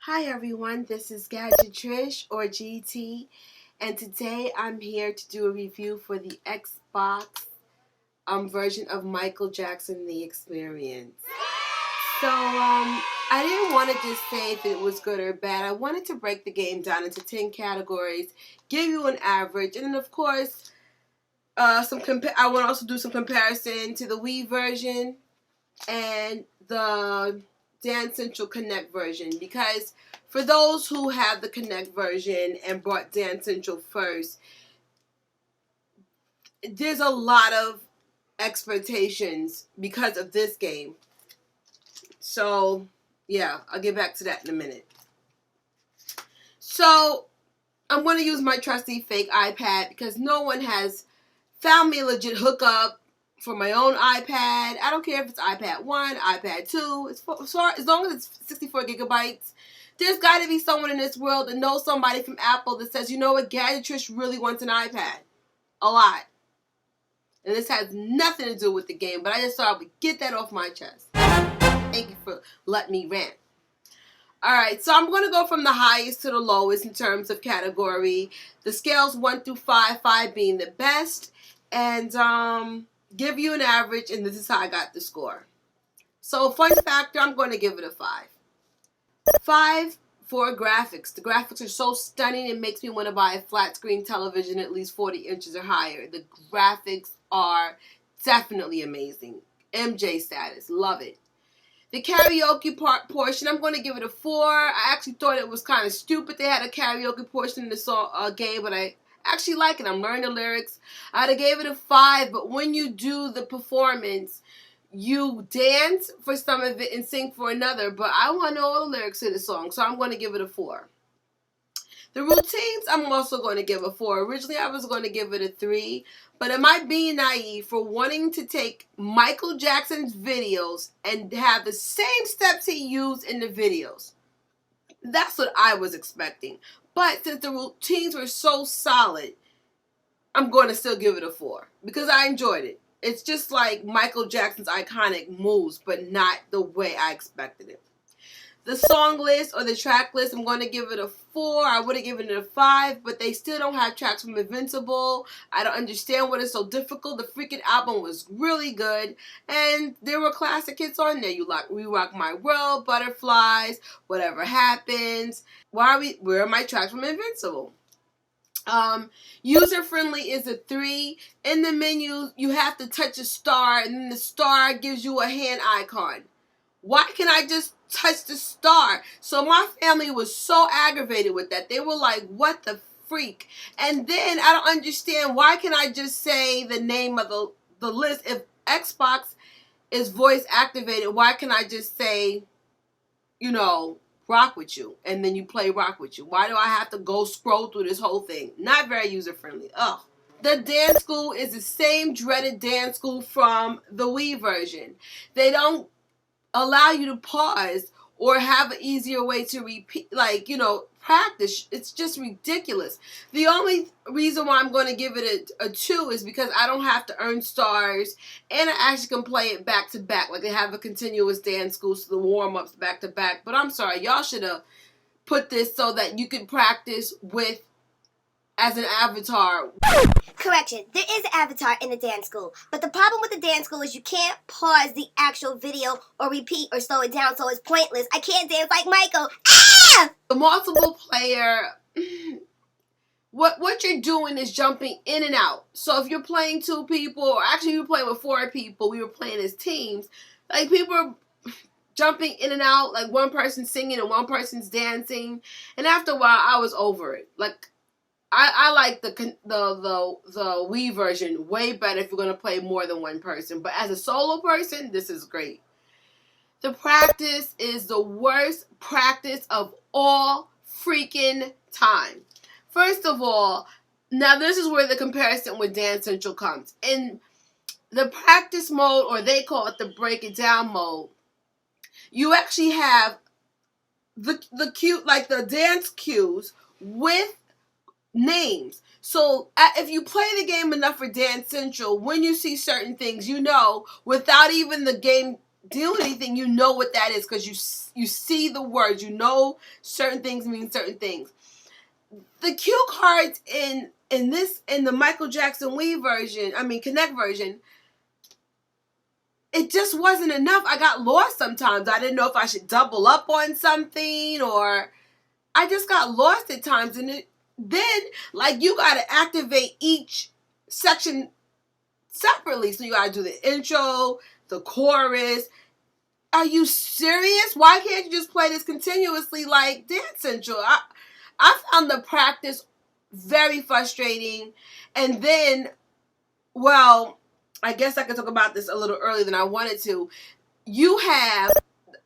Hi everyone, this is Gadget Trish or GT, and today I'm here to do a review for the Xbox version of Michael Jackson The Experience. I didn't want to just say if it was good or bad. I wanted to break the game down into 10 categories, give you an average, and then of course, I want to also do some comparison to the Wii version and the Dance Central Kinect version, because for those who have the Kinect version and bought Dance Central first, there's a lot of expectations because of this game. So, yeah, I'll get back to that in a minute. So, I'm going to use my trusty fake iPad because no one has found me a legit hookup for my own iPad. I don't care if it's iPad 1, iPad 2. As long as it's 64 gigabytes. There's got to be someone in this world that knows somebody from Apple that says, you know what, Gadget Trish really wants an iPad. A lot. And this has nothing to do with the game, but I just thought I would get that off my chest. Thank you for letting me rant. Alright, so I'm going to go from the highest to the lowest in terms of category. The scale's 1 through 5, 5 being the best. And give you an average, and this is how I got the score. So, fun factor, I'm going to give it a 5. 5 for graphics. The graphics are so stunning, it makes me want to buy a flat screen television at least 40 inches or higher. The graphics are definitely amazing. MJ status. Love it. The karaoke portion, I'm going to give it a 4. I actually thought it was kind of stupid they had a karaoke portion in the game, but I actually like it. I'm learning the lyrics. I'd have gave it a 5, but when you do the performance, you dance for some of it and sing for another, but I want to know all the lyrics to the song, so I'm going to give it a 4. The routines, I'm also going to give a 4. Originally, I was going to give it a 3, but am I being naive for wanting to take Michael Jackson's videos and have the same steps he used in the videos? That's what I was expecting. But since the routines were so solid, I'm going to still give it a 4 because I enjoyed it. It's just like Michael Jackson's iconic moves, but not the way I expected it. The song list or the track list, I'm going to give it a 4. I would have given it a 5, but they still don't have tracks from Invincible. I don't understand what is so difficult. The freaking album was really good, and there were classic hits on there. We Rock My World, Butterflies, Whatever Happens. Where are my tracks from Invincible? User-friendly is a 3. In the menu, you have to touch a star, and then the star gives you a hand icon. Why can't I just touch the star? So my family was so aggravated with that. They were like, what the freak? And then I don't understand, why can't I just say the name of the list? If Xbox is voice activated, why can't I just say, Rock With You, and then you play Rock With You? Why do I have to go scroll through this whole thing? Not very user-friendly. Ugh. The dance school is the same dreaded dance school from the Wii version. They don't allow you to pause or have an easier way to repeat, practice. It's just ridiculous. The only reason why I'm going to give it a 2 is because I don't have to earn stars, and I actually can play it back to back. Like, they have a continuous dance school, so the warm-ups back to back. But I'm sorry, y'all should have put this so that you can practice as an avatar. Correction, there is an avatar in the dance school, but the problem with the dance school is you can't pause the actual video or repeat or slow it down, so it's pointless. I can't dance like Michael. Ah! The multiple player, what you're doing is jumping in and out. So if you're playing 2 people, or actually you're playing with 4 people, we were playing as teams, like, people are jumping in and out, like one person's singing and one person's dancing, and after a while I was over it. Like, I like the Wii version way better if you're going to play more than one person. But as a solo person, this is great. The practice is the worst practice of all freaking time. First of all, now this is where the comparison with Dance Central comes. In the practice mode, or they call it the break it down mode, you actually have the cue, like the dance cues with names. So if you play the game enough for Dance Central, when you see certain things, without even the game deal with anything, you know what that is because you see the words. You know certain things mean certain things. The cue cards in the Michael Jackson Wii version, Kinect version, it just wasn't enough. I got lost sometimes. I didn't know if I should double up on something, or I just got lost at times. And then you got to activate each section separately. So you got to do the intro, the chorus. Are you serious? Why can't you just play this continuously like Dance Central? I found the practice very frustrating. And then, well, I guess I could talk about this a little earlier than I wanted to. You have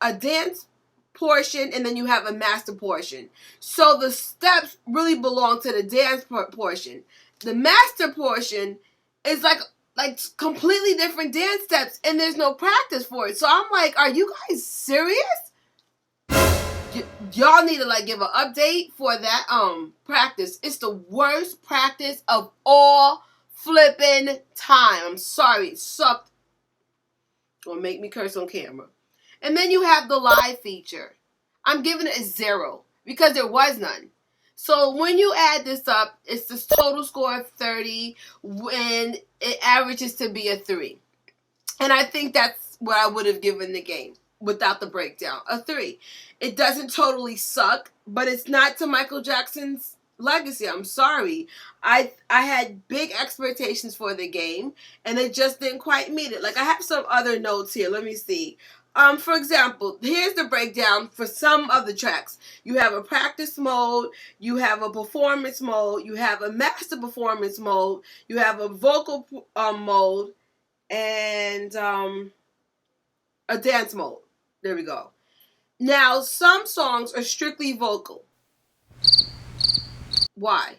a dance portion and then you have a master portion. So the steps really belong to the dance portion. The master portion is like completely different dance steps and there's no practice for it. So I'm like, are you guys serious? Y'all need to give an update for that practice. It's the worst practice of all flipping time. I'm sorry, it sucked. Gonna make me curse on camera. And then you have the live feature. I'm giving it a 0 because there was none. So when you add this up, it's this total score of 30 when it averages to be a 3. And I think that's what I would have given the game without the breakdown, a 3. It doesn't totally suck, but it's not to Michael Jackson's legacy. I'm sorry. I had big expectations for the game, and it just didn't quite meet it. I have some other notes here. Let me see. For example, here's the breakdown for some of the tracks. You have a practice mode, you have a performance mode, you have a master performance mode, you have a vocal mode, and a dance mode. There we go. Now, some songs are strictly vocal. Why?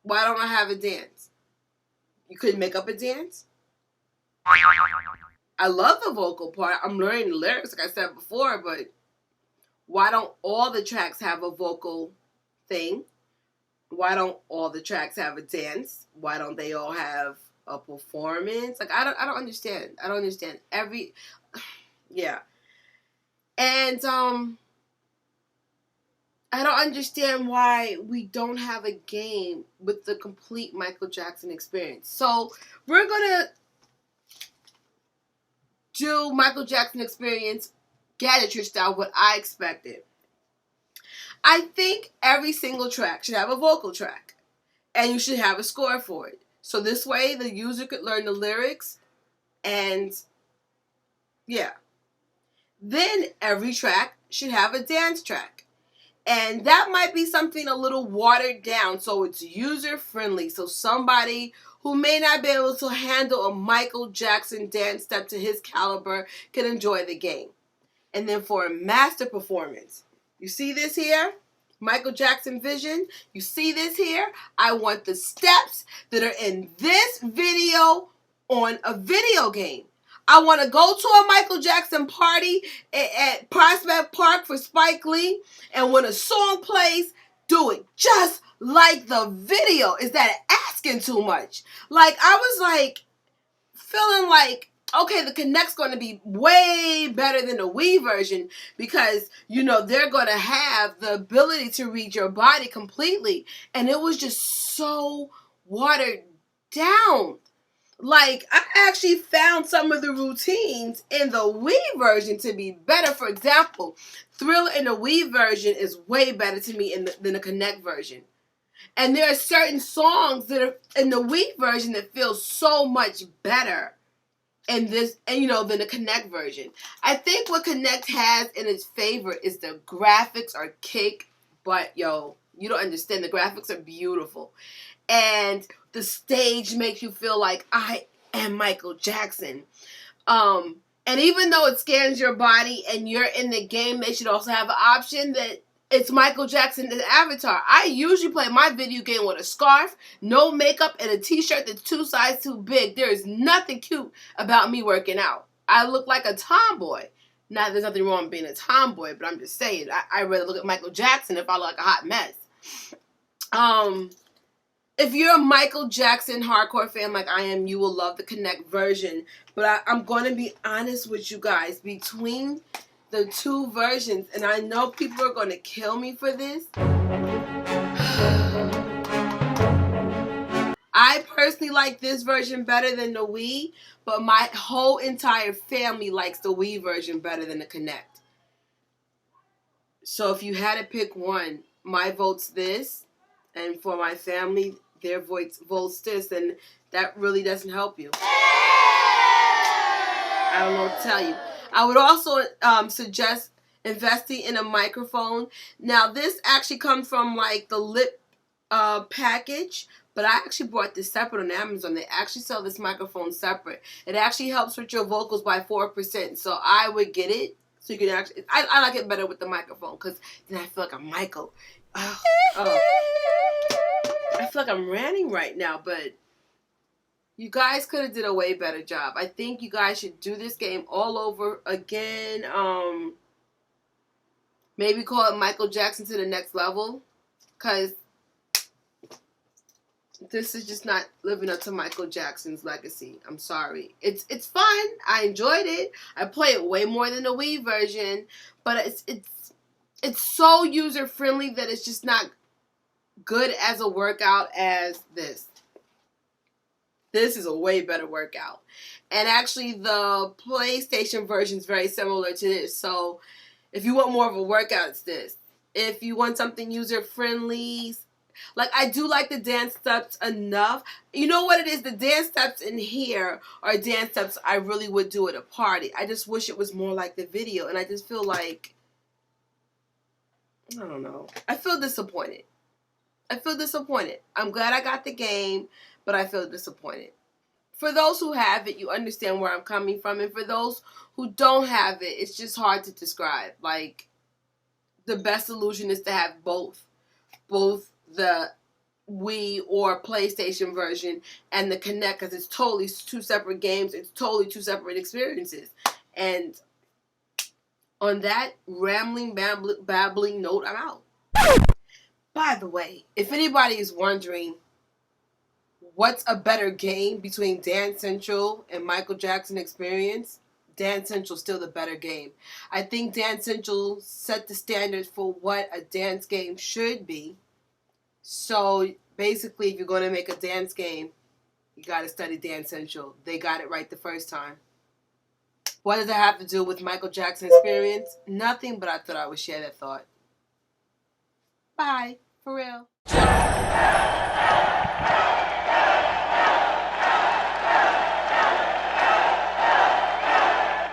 Why don't I have a dance? You couldn't make up a dance? I love the vocal part. I'm learning the lyrics, like I said before, but why don't all the tracks have a vocal thing? Why don't all the tracks have a dance? Why don't they all have a performance? I don't understand. I don't understand. Yeah. And I don't understand why we don't have a game with the complete Michael Jackson experience. So we're going to do Michael Jackson experience Gadget style, what I expected. I think every single track should have a vocal track. And you should have a score for it. So this way the user could learn the lyrics and yeah. Then every track should have a dance track. And that might be something a little watered down so it's user friendly. So somebody who may not be able to handle a Michael Jackson dance step to his caliber can enjoy the game. And then for a master performance, you see this here? Michael Jackson vision. You see this here? I want the steps that are in this video on a video game. I want to go to a Michael Jackson party at Prospect Park for Spike Lee, and when a song plays, do it just like the video. Is that asking too much? I was feeling okay, the Kinect's going to be way better than the Wii version because, they're going to have the ability to read your body completely. And it was just so watered down. I actually found some of the routines in the Wii version to be better. For example, Thriller in the Wii version is way better to me than the Kinect version. And there are certain songs that are in the Wii version that feel so much better than the Kinect version. I think what Kinect has in its favor is the graphics are kick butt, yo. You don't understand. The graphics are beautiful. And the stage makes you feel like I am Michael Jackson. And even though it scans your body and you're in the game, they should also have an option that it's Michael Jackson as avatar. I usually play my video game with a scarf, no makeup, and a t-shirt that's 2 sizes too big. There is nothing cute about me working out. I look like a tomboy. Now, there's nothing wrong with being a tomboy, but I'm just saying, I'd rather look at Michael Jackson if I look like a hot mess. If you're a Michael Jackson hardcore fan like I am, you will love the Kinect version. But I'm going to be honest with you guys. Between the two versions, and I know people are going to kill me for this, I personally like this version better than the Wii, but my whole entire family likes the Wii version better than the Kinect. So if you had to pick one, my vote's this, and for my family, their votes this, and that really doesn't help you. I don't know what to tell you. I would also suggest investing in a microphone. Now, this actually comes from like the lip package, but I actually bought this separate on Amazon. They actually sell this microphone separate. It actually helps with your vocals by 4%. So I would get it. So you can actually, I like it better with the microphone because then I feel like I'm Michael. Oh. I feel like I'm ranting right now, but you guys could have did a way better job. I think you guys should do this game all over again. Maybe call it Michael Jackson to the next level, because this is just not living up to Michael Jackson's legacy. I'm sorry. It's fun. I enjoyed it. I play it way more than the Wii version, but it's so user friendly that it's just not good as a workout as this. This is a way better workout. And actually the PlayStation version is very similar to this. So if you want more of a workout, it's this. If you want something user friendly, like I do like the dance steps enough. You know what it is? The dance steps in here are dance steps I really would do at a party. I just wish it was more like the video. And I just feel like, I don't know. I feel disappointed. I'm glad I got the game, but I feel disappointed. For those who have it, you understand where I'm coming from. And for those who don't have it, it's just hard to describe. Like, the best solution is to have both the Wii or PlayStation version and the Kinect, because it's totally two separate games. It's totally two separate experiences. And on that rambling, babbling note, I'm out. By the way, if anybody is wondering what's a better game between Dance Central and Michael Jackson Experience, Dance Central's still the better game. I think Dance Central set the standards for what a dance game should be. So basically, if you're going to make a dance game, you got to study Dance Central. They got it right the first time. What does that have to do with Michael Jackson Experience? Nothing, but I thought I would share that thought. Bye. For real.